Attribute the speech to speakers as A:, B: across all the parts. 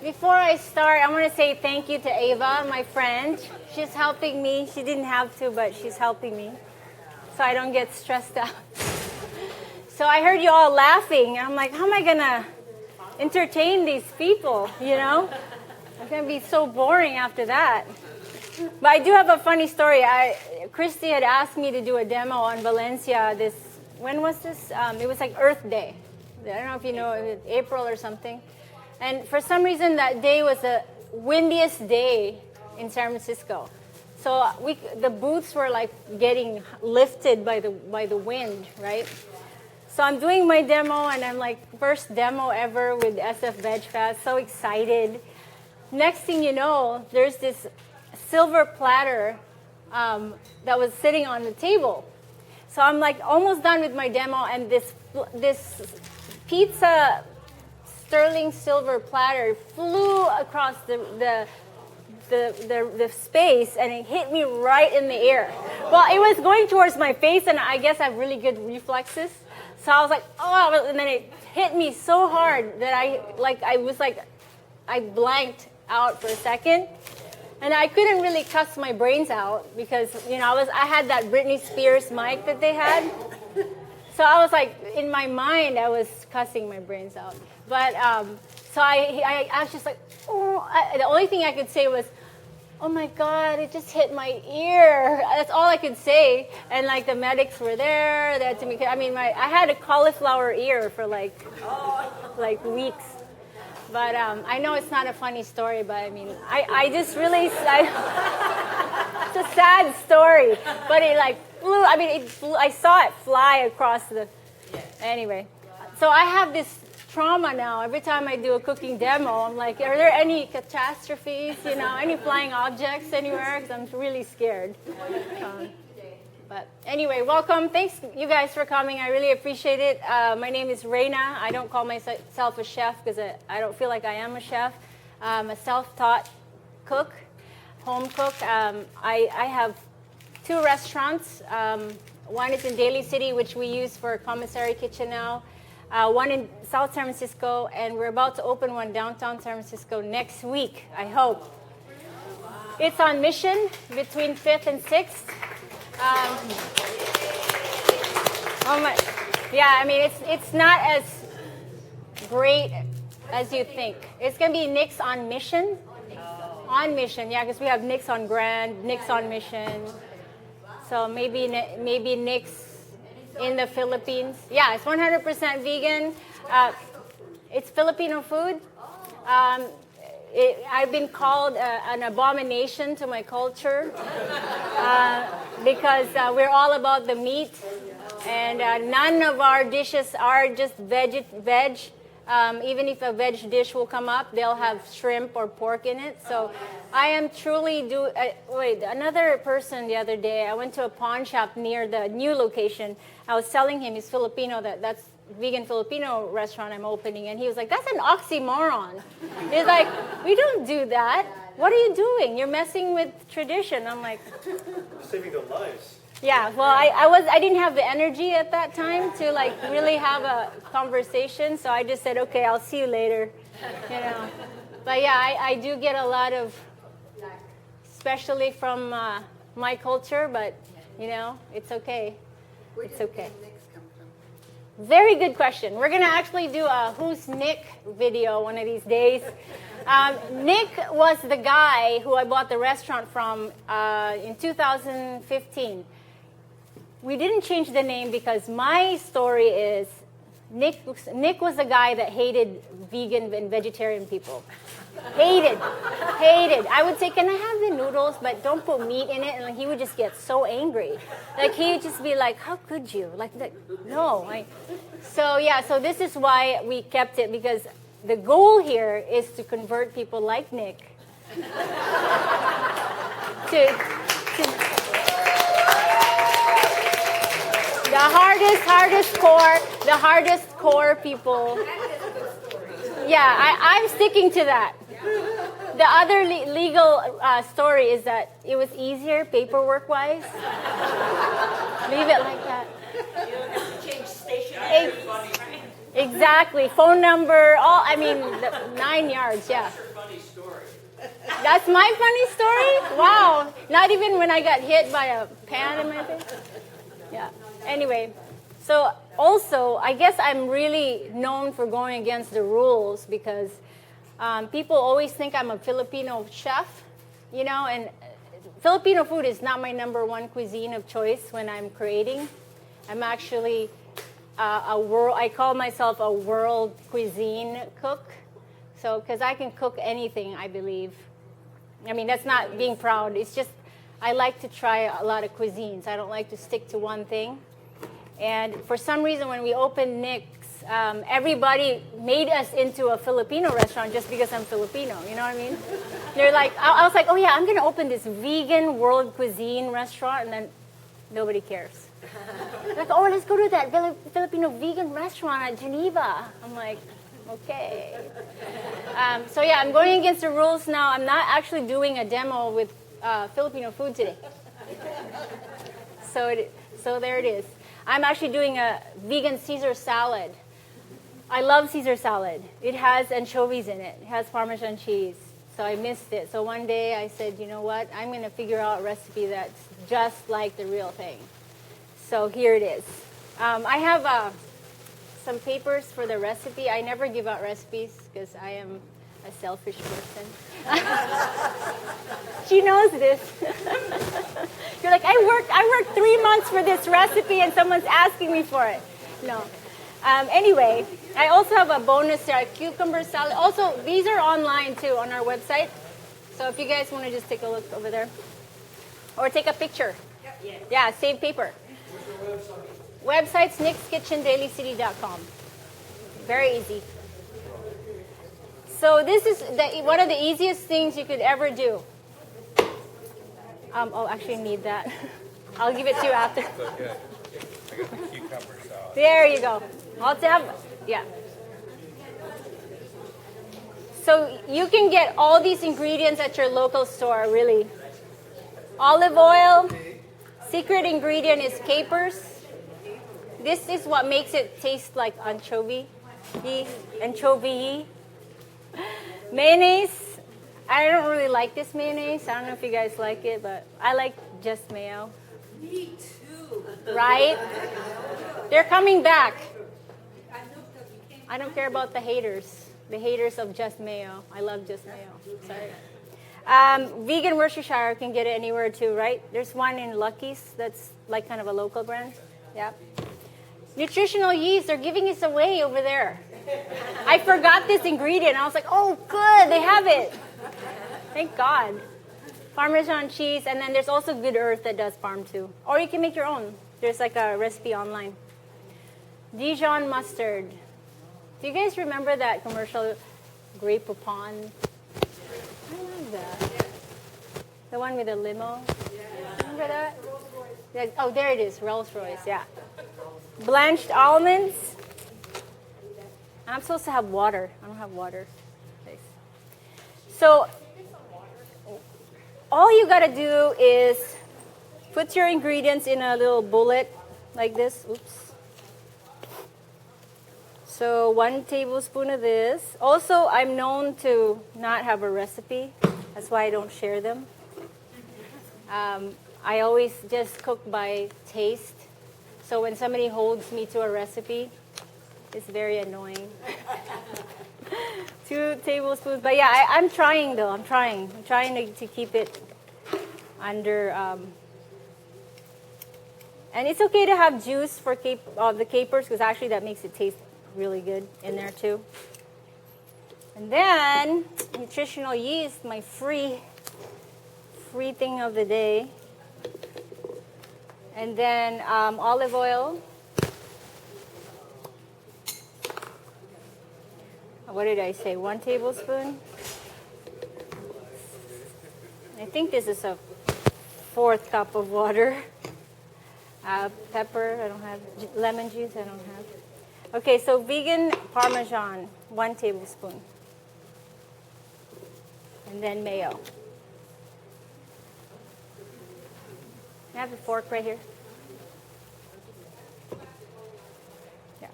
A: Before I start, I want to say thank you to Ava, my friend. She's helping me. She didn't have to, but she's helping me so I don't get stressed out. So I heard you all laughing, and I'm like, how am I going to entertain these people, you know? It's going to be so boring after that. But I do have a funny story. Christy had asked me to do a demo on Valencia when was this? It was like Earth Day. I don't know if you know, it was April or something. And for some reason, that day was the windiest day in San Francisco. So the booths were like getting lifted by the wind, right? So I'm doing my demo, and I'm like, first demo ever with SF Veg Fest, so excited. Next thing you know, there's this silver platter that was sitting on the table. So I'm like almost done with my demo, and this pizza sterling silver platter flew across the space, and it hit me right in the ear. Well, it was going towards my face, and I guess I have really good reflexes. So I was like, oh, and then it hit me so hard that I blanked out for a second. And I couldn't really cuss my brains out because, you know, I had that Britney Spears mic that they had. So I was like, in my mind, I was cussing my brains out. But so I was just like, oh. The only thing I could say was, oh my God, it just hit my ear. That's all I could say. And like the medics were there. I had a cauliflower ear for like weeks. But I know it's not a funny story, but I mean, it's a sad story. But it like flew, it flew, I saw it fly across anyway. So I have this trauma now. Every time I do a cooking demo, I'm like, are there any catastrophes, you know, any flying objects anywhere? Because I'm really scared. But anyway, welcome. Thanks, you guys, for coming. I really appreciate it. My name is Reina. I don't call myself a chef because I don't feel like I am a chef. I'm a self-taught cook, home cook. I have 2 restaurants. One is in Daly City, which we use for a commissary kitchen now. One in South San Francisco, and we're about to open one downtown San Francisco next week, I hope. It's on Mission between 5th and 6th. It's not as great as you think. It's going to be Nick's on Mission. On Mission, yeah, because we have Nick's on Grand, Nick's on Mission. So maybe Nick's in the Philippines. Yeah, it's 100% vegan. It's Filipino food. I've been called an abomination to my culture because we're all about the meat, and none of our dishes are just veg. Even if a veg dish will come up, they'll have shrimp or pork in it. So I am truly another person the other day, I went to a pawn shop near the new location. I was telling him he's Filipino, that's vegan Filipino restaurant I'm opening, and he was like, that's an oxymoron. He's like, we don't do that. What are you doing? You're messing with tradition. I'm like,
B: saving their lives.
A: Yeah, well, I didn't have the energy at that time to like really have a conversation, so I just said, okay, I'll see you later, you know. But yeah, I do get a lot of, especially from my culture, but you know, it's okay. It's okay. Very good question. We're going to actually do a Who's Nick video one of these days. Nick was the guy who I bought the restaurant from in 2015. We didn't change the name because my story is Nick was the guy that hated vegan and vegetarian people. Hated. I would say, can I have the noodles, but don't put meat in it? And he would just get so angry. Like, he would just be like, how could you? No. So this is why we kept it, because the goal here is to convert people like Nick to the hardest core people. Yeah, I'm sticking to that. The other legal story is that it was easier paperwork-wise. Leave it like that.
C: You don't have to change station.
A: Exactly. Phone number, 9 yards, yeah. That's my funny story? Wow. Not even when I got hit by a pan in my face? Yeah. Anyway, so also, I guess I'm really known for going against the rules because people always think I'm a Filipino chef, you know, and Filipino food is not my number one cuisine of choice when I'm creating. I'm actually I call myself a world cuisine cook. So, because I can cook anything, I believe. I mean, that's not being proud. It's just I like to try a lot of cuisines. I don't like to stick to one thing. And for some reason, when we opened Nick's, everybody made us into a Filipino restaurant just because I'm Filipino. You know what I mean? They're like, I was like, oh yeah, I'm going to open this vegan world cuisine restaurant, and then nobody cares. Like, oh, let's go to that Filipino vegan restaurant at Geneva. I'm like, okay. So yeah, I'm going against the rules now. I'm not actually doing a demo with Filipino food today. So there it is. I'm actually doing a vegan Caesar salad. I love Caesar salad. It has anchovies in it. It has Parmesan cheese. So I missed it. So one day I said, you know what? I'm going to figure out a recipe that's just like the real thing. So here it is. I have some papers for the recipe. I never give out recipes because I am a selfish person. She knows this. You're like, I worked 3 months for this recipe and someone's asking me for it. No. Anyway, I also have a bonus here, a cucumber salad. Also, these are online too on our website. So if you guys want to just take a look over there. Or take a picture. Yeah, save paper. Website's nickskitchendailycity.com. Very easy. So this is one of the easiest things you could ever do. Oh, actually need that. I'll give it to you after.
D: It's okay. I got the cucumber salad.
A: There you go. Yeah. So you can get all these ingredients at your local store, really. Olive oil. Secret ingredient is capers. This is what makes it taste like anchovy. Mayonnaise. I don't really like this mayonnaise. I don't know if you guys like it, but I like just mayo.
C: Me too.
A: Right? They're coming back. I don't care about the haters. The haters of just mayo. I love just mayo. Sorry. Vegan Worcestershire can get it anywhere too, right? There's one in Lucky's that's like kind of a local brand. Yeah. Nutritional yeast, they're giving us away over there. I forgot this ingredient. I was like, oh, good, they have it. Thank God. Parmesan cheese, and then there's also Good Earth that does parm too. Or you can make your own. There's like a recipe online. Dijon mustard. Do you guys remember that commercial, Grey Poupon? I love that. The one with the limo. Remember that? Yeah. Oh, there it is, Rolls Royce, yeah. Blanched almonds. I'm supposed to have water. I don't have water. So all you gotta do is put your ingredients in a little bullet like this. Oops. So 1 tablespoon of this. Also, I'm known to not have a recipe. That's why I don't share them. I always just cook by taste. So when somebody holds me to a recipe, it's very annoying. 2 tablespoons. But yeah, I'm trying though. I'm trying to keep it under. And it's okay to have juice for the capers because actually that makes it taste really good in there too. And then nutritional yeast, my free thing of the day. And then olive oil. What did I say? 1 tablespoon? I think this is a 4th cup of water. Pepper, I don't have. Lemon juice, I don't have. Okay, so vegan Parmesan, 1 tablespoon. And then mayo. I have a fork right here. Yeah.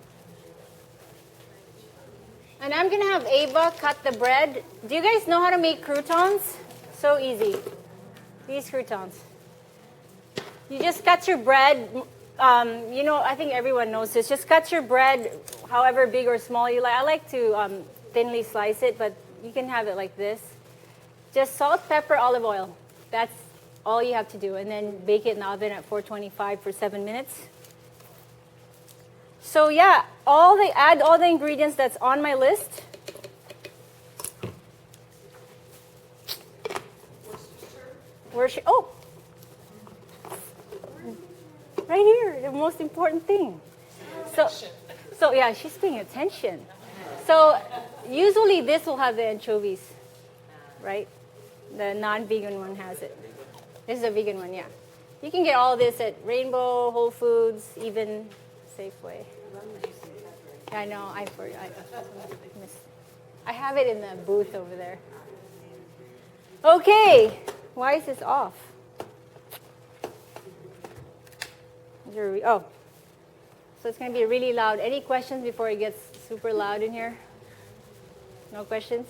A: And I'm going to have Ava cut the bread. Do you guys know how to make croutons? So easy. These croutons. You just cut your bread. I think everyone knows this. Just cut your bread however big or small you like. I like to thinly slice it, but you can have it like this. Just salt, pepper, olive oil. That's all you have to do. And then bake it in the oven at 425 for 7 minutes. So yeah, add all the ingredients that's on my list. Oh, right here, the most important thing. So yeah, she's paying attention. So usually this will have the anchovies, right? The non-vegan one has it. This is a vegan one, yeah. You can get all this at Rainbow, Whole Foods, even Safeway. I know, I missed. I have it in the booth over there. Okay, why is this off? Oh, so it's going to be really loud. Any questions before it gets super loud in here? No questions?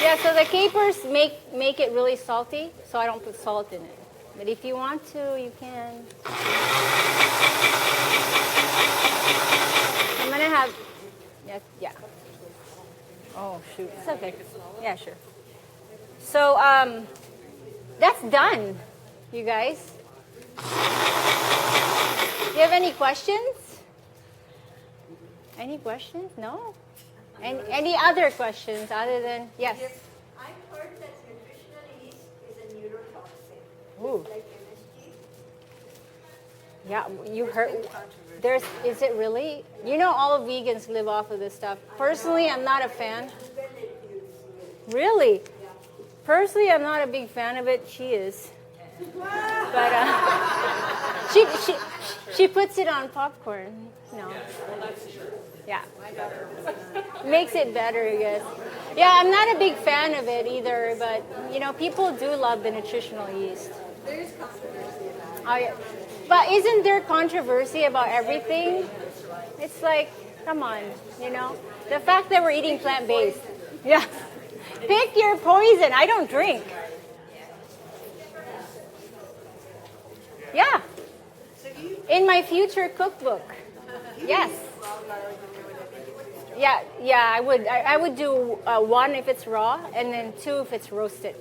A: Yeah, so the capers make it really salty, so I don't put salt in it. But if you want to, you can. I'm gonna have, yeah. Oh shoot, it's okay. Yeah, sure. So that's done, you guys. Do you have any questions? Any questions? No? And any other questions other than, yes?
C: I've heard that nutritional yeast is a neurotoxin.
A: Ooh.
C: Like MSG.
A: Yeah, you heard. Is it really? You know, all vegans live off of this stuff. Personally, I'm not a fan. Really? Personally, I'm not a big fan of it. She is. But she puts it on popcorn. No. Yeah. Makes it better, I guess. Yeah, I'm not a big fan of it either, but, people do love the nutritional yeast.
C: There is controversy about it.
A: Oh, yeah. But isn't there controversy about everything? It's like, come on, The fact that we're eating plant-based. Yeah. Pick your poison. I don't drink. Yeah. In my future cookbook. Yes. Yeah, I would do 1 if it's raw, and then 2 if it's roasted.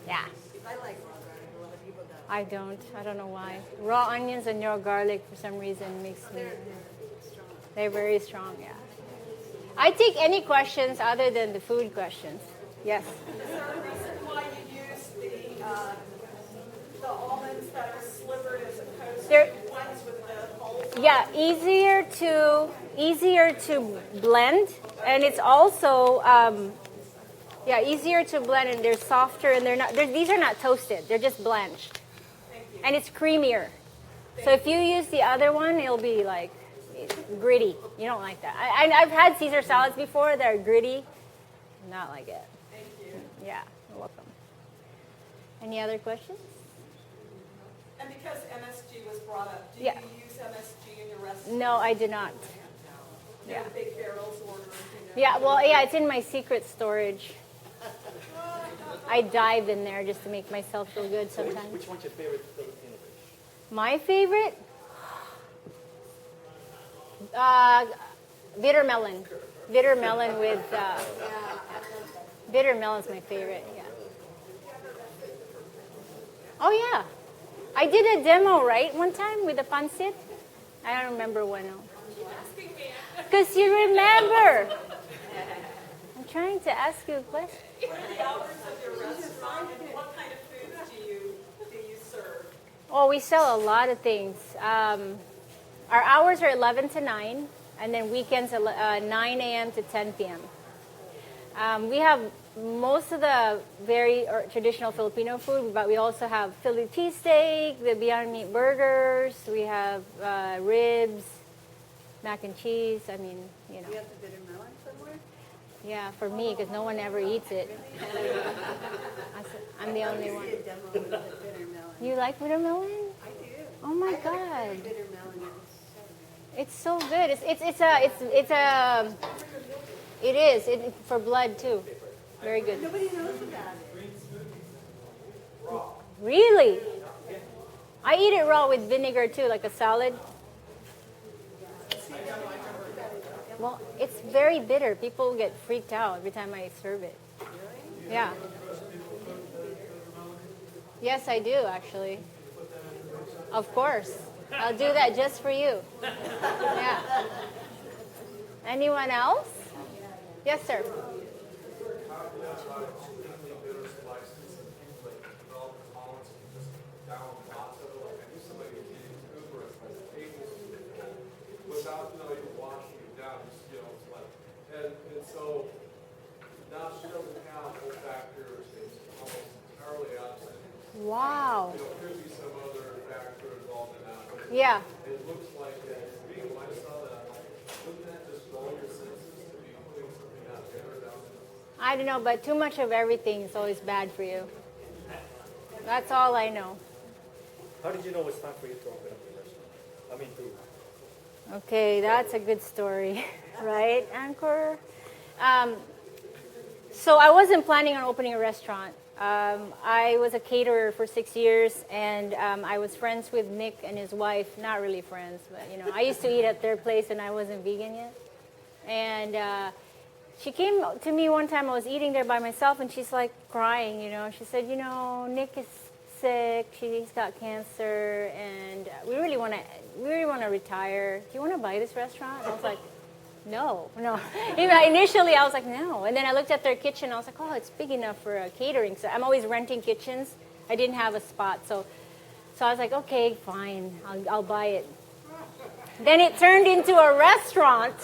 A: Yeah.
C: I like raw garlic. A lot of people don't.
A: I don't know why. Raw onions and raw garlic for some reason makes me. They're very strong, yeah. I take any questions other than the food questions. Yes.
E: Is there a reason why you use the almonds that are slivered as opposed to ones with the whole?
A: Yeah, easier to blend, and it's also easier to blend, and they're softer, and these are not toasted. They're just blanched, and it's creamier. So if you use the other one, it'll be like gritty. You don't like that. I've had Caesar salads before that are gritty. Not like it.
E: Thank you.
A: Yeah, you're welcome. Any other questions?
E: And because MSG was brought up, do
A: Yeah.
E: you use MSG in your recipe?
A: No, I do not.
E: No
A: Yeah.
E: big barrels or anything?
A: Yeah, well, yeah, it's in my secret storage. I dive in there just to make myself feel good sometimes.
B: Which one's your favorite Filipino dish?
A: My favorite? Bitter melon. Bitter melon with... bitter melon's my favorite, yeah. Oh, yeah. I did a demo, right, one time with the pancit? I don't remember when. Because you remember. I'm trying to ask you a question.
E: What are the hours of your restaurant and what kind of foods do you serve?
A: Oh, we sell a lot of things. Our hours are 11 to 9, and then weekends 9 a.m. to 10 p.m. We have most of the very traditional Filipino food, but we also have Philly cheesesteak, the Beyond Meat burgers, we have ribs, mac and cheese. I mean,
C: Do you have the bitter melon somewhere?
A: Yeah, for me, because no one ever eats it. I'm the only one. You like bitter melon?
C: I do.
A: Oh my
C: I like
A: God.
C: bitter melon.
A: It's so good. It is for blood too. Very good.
C: Nobody knows about it.
A: Really? I eat it raw with vinegar too, like a salad. Well, it's very bitter. People get freaked out every time I serve it. Yeah. Yes, I do actually. Of course. I'll do that just for you. Yeah. Anyone else? Yes, sir.
B: Without, even washing it down, it's like, and so now she doesn't have olfactors, it's almost entirely absent.
A: Wow.
B: Could be some other factor involved in that, but
A: Yeah.
B: it looks like that. Being when I saw that, I'm like, wouldn't that just dull your senses to be putting something out there down there?
A: I don't know, but too much of everything is always bad for you. That's all I know.
F: How did you know it's time for you to open up the restaurant? I mean, to
A: Okay, that's a good story, right, Anchor? So I wasn't planning on opening a restaurant. I was a caterer for 6 years, and I was friends with Nick and his wife. Not really friends, but I used to eat at their place, and I wasn't vegan yet. And she came to me one time. I was eating there by myself, and she's like crying. She said, Nick is sick. He's got cancer, and we really want to retire. Do you want to buy this restaurant? And I was like, no. Initially, I was like, no. And then I looked at their kitchen. I was like, oh, it's big enough for catering. So I'm always renting kitchens. I didn't have a spot, so I was like, okay, fine, I'll buy it. Then it turned into a restaurant.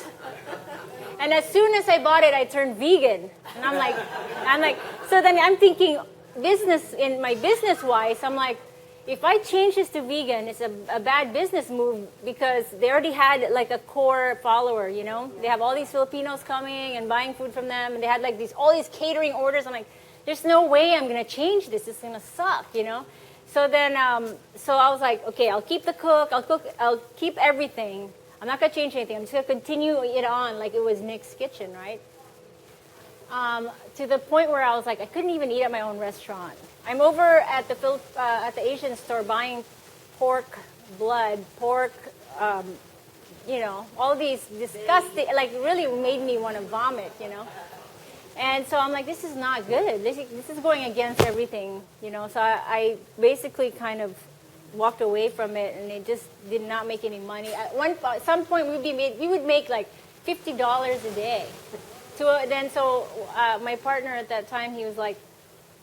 A: And as soon as I bought it, I turned vegan. And I'm like, so then I'm thinking, business-wise, I'm like, if I change this to vegan, it's a bad business move because they already had like a core follower, They have all these Filipinos coming and buying food from them, and they had like all these catering orders. I'm like, there's no way I'm gonna change this. It's gonna suck, So then, so I was like, okay, I'll keep the cook. I'll keep everything. I'm not gonna change anything. I'm just gonna continue it on like it was Nick's kitchen, right? To the point where I was like, I couldn't even eat at my own restaurant. I'm over at the Asian store buying pork blood, all these disgusting, like really made me want to vomit, And so I'm like, this is not good. This is going against everything, So I basically kind of walked away from it, and it just did not make any money. At some point, we would make like $50 a day. So my partner at that time, he was like,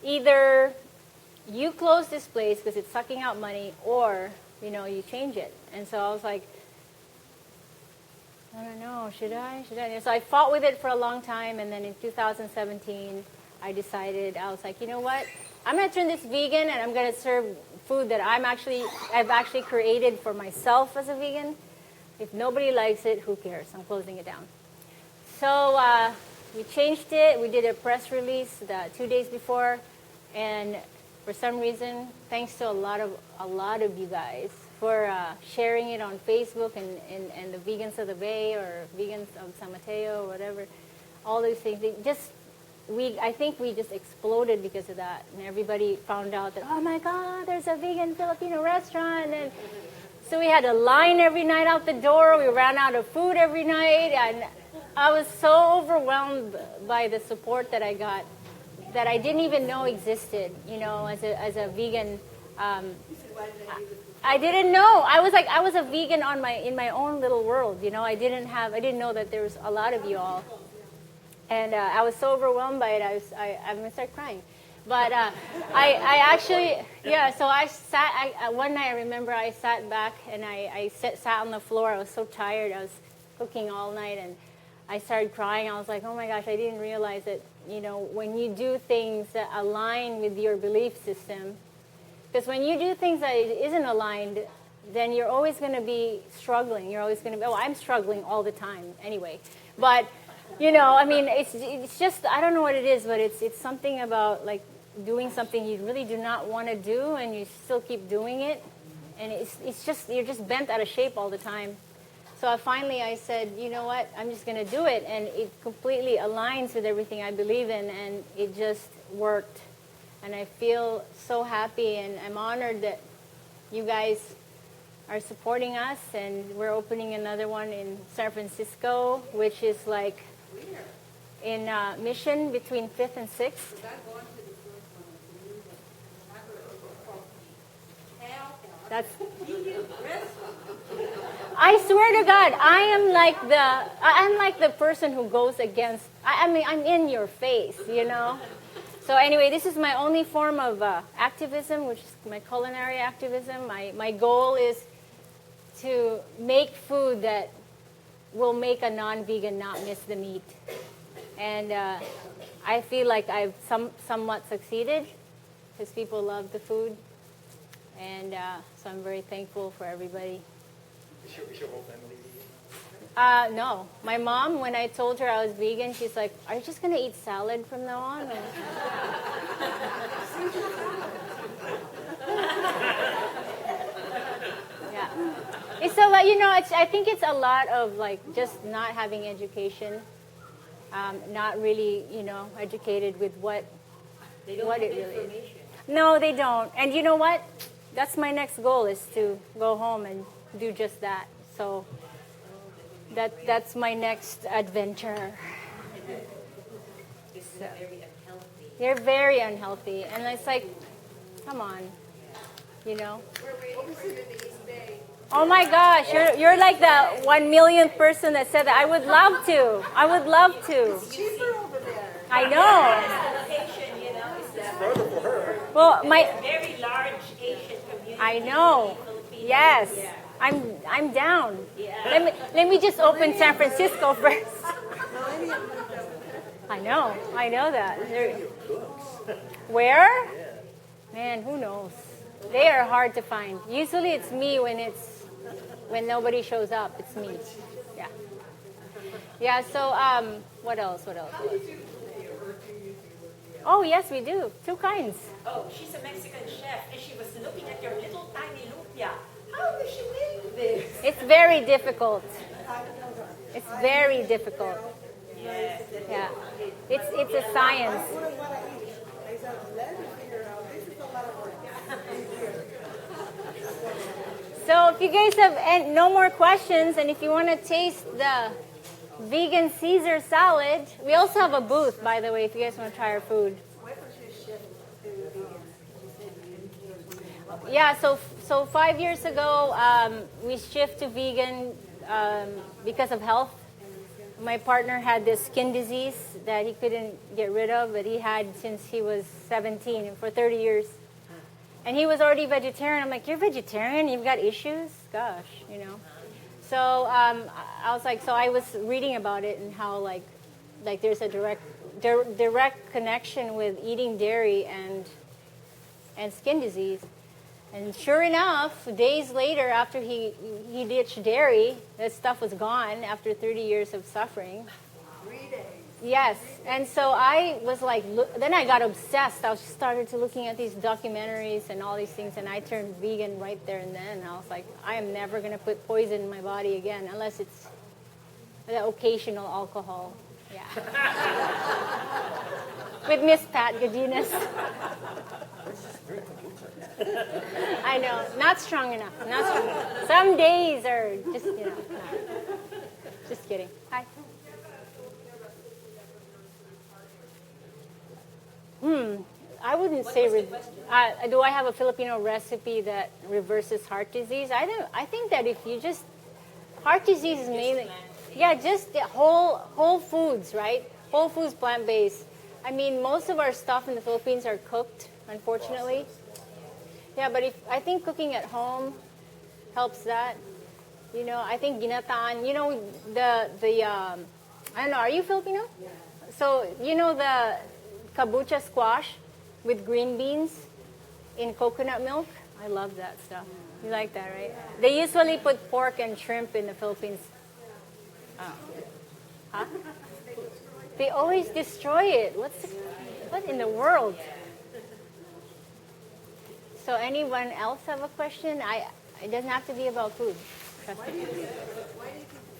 A: either you close this place because it's sucking out money, or you change it. And so I was like, I don't know, should I? And so I fought with it for a long time, and then in 2017, I decided, I was like, you know what? I'm going to turn this vegan, and I'm going to serve food that I've actually created for myself as a vegan. If nobody likes it, who cares? I'm closing it down. So we changed it. We did a press release 2 days before, and for some reason, thanks to a lot of you guys for sharing it on Facebook and the Vegans of the Bay or Vegans of San Mateo or whatever, all these things. I think we just exploded because of that, and everybody found out that, oh my God, there's a vegan Filipino restaurant, and so we had a line every night out the door. We ran out of food every night, and I was so overwhelmed by the support that I got that I didn't even know existed, as a vegan. I didn't know. I was a vegan in my own little world, I didn't know that there was a lot of you all. And I was so overwhelmed by it, I'm going to start crying. But I actually, so I sat, one night I remember I sat back and I sat on the floor. I was so tired. I was cooking all night, and I started crying. I was like, oh my gosh, I didn't realize that, when you do things that align with your belief system, because when you do things that isn't aligned, then you're always going to be struggling. You're always going to be, I'm struggling all the time anyway. But You know, I mean, it's just, I don't know what it is, but it's something about like doing something you really do not want to do, and you still keep doing it, and it's just, you're just bent out of shape all the time. So I said, you know what, I'm just going to do it, and it completely aligns with everything I believe in, and it just worked. And I feel so happy, and I'm honored that you guys are supporting us, and we're opening another one in San Francisco, which is like in Mission between 5th and 6th. That's. I swear to God, I'm like the person who goes against. I mean, I'm in your face, you know. So anyway, this is my only form of activism, which is my culinary activism. My goal is to make food that will make a non-vegan not miss the meat. And I feel like I've somewhat succeeded because people love the food. And so I'm very thankful for everybody.
F: Is your whole family vegan?
A: No. My mom, when I told her I was vegan, she's like, are you just going to eat salad from now on? Yeah. It's a lot, you know, I think it's a lot of like just not having education, not really, you know, educated with what it really is. No, they don't. And you know what? That's my next goal, is to go home and do just that. So that's my next adventure. So, they're very unhealthy. And it's like, come on, you know.
E: We're waiting for you in the East Bay.
A: Oh my gosh, you're like the 1 millionth person that said that. I would love to. I would love to.
E: It's cheaper over there.
A: I know.
C: Location, you know, is that
F: Further for her.
A: Well,
C: very large Asian community.
A: I know. Yes. I'm down. Let me just open San Francisco first. I know that. Where? Man, who knows? They are hard to find. Usually it's me when nobody shows up. It's me. Yeah. Yeah. So what else? Oh yes, we do. 2 kinds.
C: Oh, she's a Mexican chef, and she was looking at your little tiny lumpia. How does she make this?
A: It's very difficult. It's very difficult.
C: Yes.
A: Yeah. It's a science. So if you guys have no more questions, and if you want to taste the vegan Caesar salad, we also have a booth, by the way, if you guys want to try our food. Yeah, so 5 years ago, we shifted to vegan because of health. My partner had this skin disease that he couldn't get rid of, but he had since he was 17, for 30 years. And he was already vegetarian. I'm like, you're vegetarian? You've got issues? Gosh, you know. So I was like, so I was reading about it and how like there's a direct connection with eating dairy and skin disease. And sure enough, days later, after he ditched dairy, that stuff was gone after 30 years of suffering.
E: 3 days.
A: Yes. And so I was like, then I got obsessed. I started to looking at these documentaries and all these things, and I turned vegan right there and then. And I was like, I am never going to put poison in my body again unless it's the occasional alcohol. Yeah. With Miss Pat Godinez. I know, not strong enough. Not strong enough. Some days are just, you know. Just kidding. Hi. I wouldn't say. Do I have a Filipino recipe that reverses heart disease? I think that if you just heart disease is mainly, yeah, just the whole foods, right? Whole foods, plant based. I mean, most of our stuff in the Philippines are cooked, unfortunately. Yeah, but I think cooking at home helps that. You know, I think ginataan, you know, the I don't know, are you Filipino? Yeah. So, you know the kabucha squash with green beans in coconut milk? I love that stuff. You like that, right? They usually put pork and shrimp in the Philippines. Oh. Huh? They always destroy it. What in the world? So anyone else have a question? It doesn't have to be about food. Trust me.
G: Why do you think the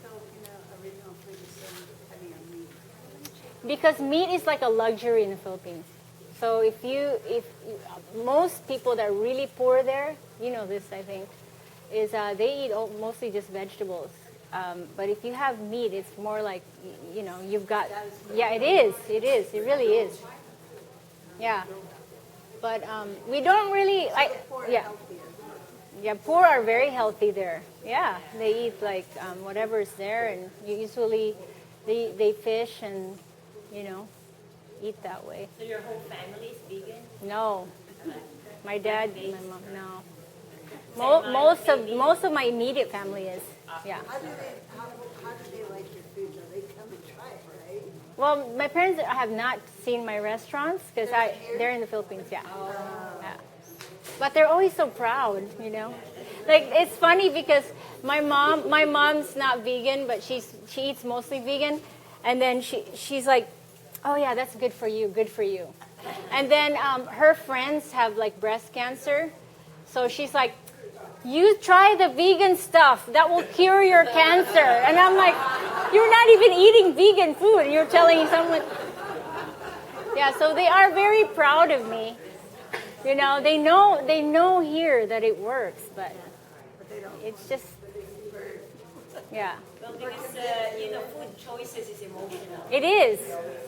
G: Filipino original food is so heavy on meat?
A: Because meat is like a luxury in the Philippines. So if most people that are really poor there, you know this, I think, is they eat mostly just vegetables. But if you have meat, it's more like, you've got, yeah, it is, it really is. Yeah. But we don't really, yeah, poor are very healthy there. Yeah, they eat like whatever's there, and usually they fish and, eat that way.
C: So your whole family is vegan?
A: No. My dad, my mom, no. Most of my immediate family is. Yeah.
G: How do they like your food? So they come and try it, right?
A: Well, my parents have not seen my restaurants because they're in the Philippines. Yeah. Yeah. But they're always so proud, Like it's funny because my mom's not vegan, but she eats mostly vegan, and then she's like, "Oh yeah, that's good for you, good for you." And then her friends have like breast cancer, so she's like, "You try the vegan stuff. That will cure your cancer." And I'm like, "You're not even eating vegan food. You're telling someone." Yeah, so they are very proud of me. They know here that it works, but it's just, yeah.
C: Well, because, food choices is emotional.
A: It is.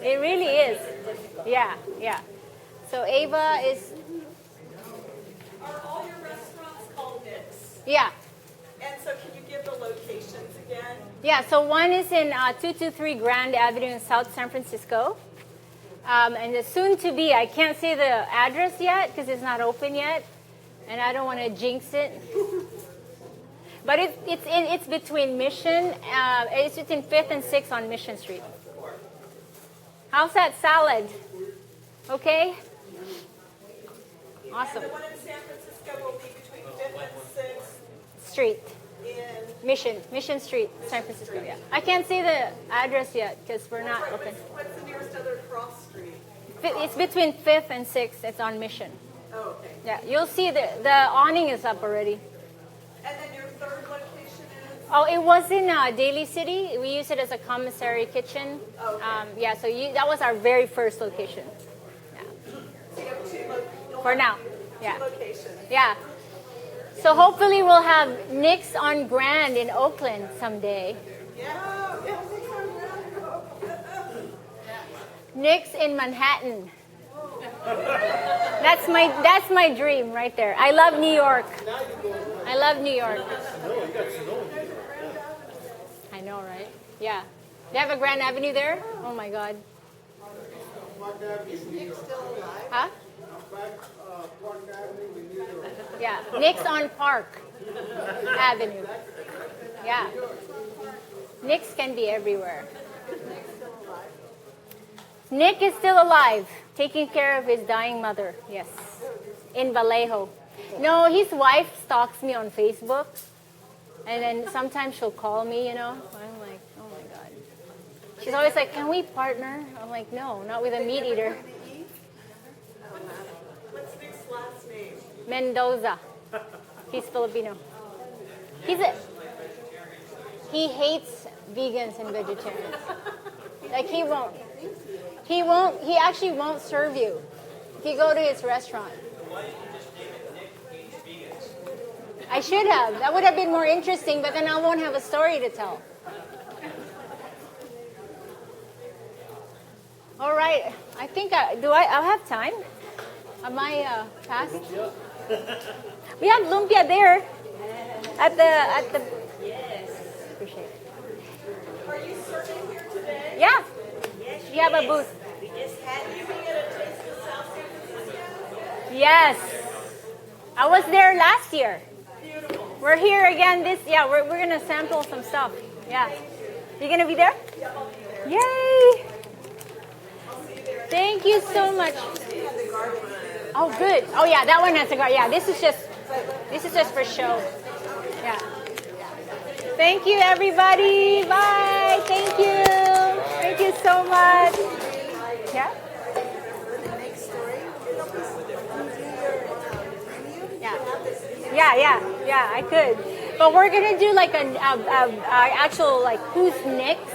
A: It really is. Yeah, yeah. So Ava is,
E: Are all your restaurants called Nick's?
A: yeah.
E: And so can you give the locations again?
A: Yeah, so one is in 223 Grand Avenue in South San Francisco. And the soon to be, I can't say the address yet because it's not open yet. And I don't want to jinx it. But it's between Mission, it's between 5th and 6th on Mission Street. How's that salad? Okay? Awesome.
E: And the one in San Francisco will be between 5th and 6th
A: Street.
E: in...
A: Mission Street, San Francisco, yeah. I can't say the address yet because we're not
E: Right,
A: open.
E: what's the nearest other cross street?
A: It's between 5th and 6th. It's on Mission.
E: Oh, okay.
A: Yeah, you'll see the awning is up already.
E: And then your third location is?
A: Oh, it was in Daly City. We use it as a commissary kitchen.
E: Oh, okay.
A: Yeah, so that was our very first location. Yeah.
E: So you have two
A: For now. Yeah.
E: locations.
A: Yeah. So hopefully we'll have Nick's on Grand in Oakland someday.
E: Yeah.
A: Nick's in Manhattan. That's my dream right there. I love New York. I love New York. I know, right? Yeah. They have a Grand Avenue there? Oh my God.
G: Is Nick still alive?
A: Huh? Yeah. Nick's on Park Avenue. Yeah. Nick's can be everywhere. Nick is still alive, taking care of his dying mother. Yes. In Vallejo. No, his wife stalks me on Facebook. And then sometimes she'll call me, I'm like, oh my God. She's always like, can we partner? I'm like, no, not with a meat eater.
E: What's Nick's last name?
A: Mendoza. He's Filipino. He hates vegans and vegetarians. Like he actually won't serve you if you go to his restaurant. I should have. That would have been more interesting, but then I won't have a story to tell. All right. I think I'll have time. Am I past? We have lumpia there at the.
C: Yes.
A: Appreciate it.
E: Are you serving here today?
A: Yeah.
C: Yes,
A: We have a booth.
C: We just had
E: You can get a taste of South San Francisco?
A: Yes. I was there last year.
E: Beautiful.
A: We're here again we're gonna sample some stuff. Yeah. You gonna be there?
E: Yeah, I'll be there.
A: Yay!
E: I'll see you there.
A: Thank you so much. Oh good. Oh yeah, that one has a garden. Yeah, this is just for show. Yeah. Thank you everybody. Bye. Thank you. Thank you so much. Yeah?
G: The next story, help us do your menu.
A: Yeah, I could. But we're gonna do like an actual like who's next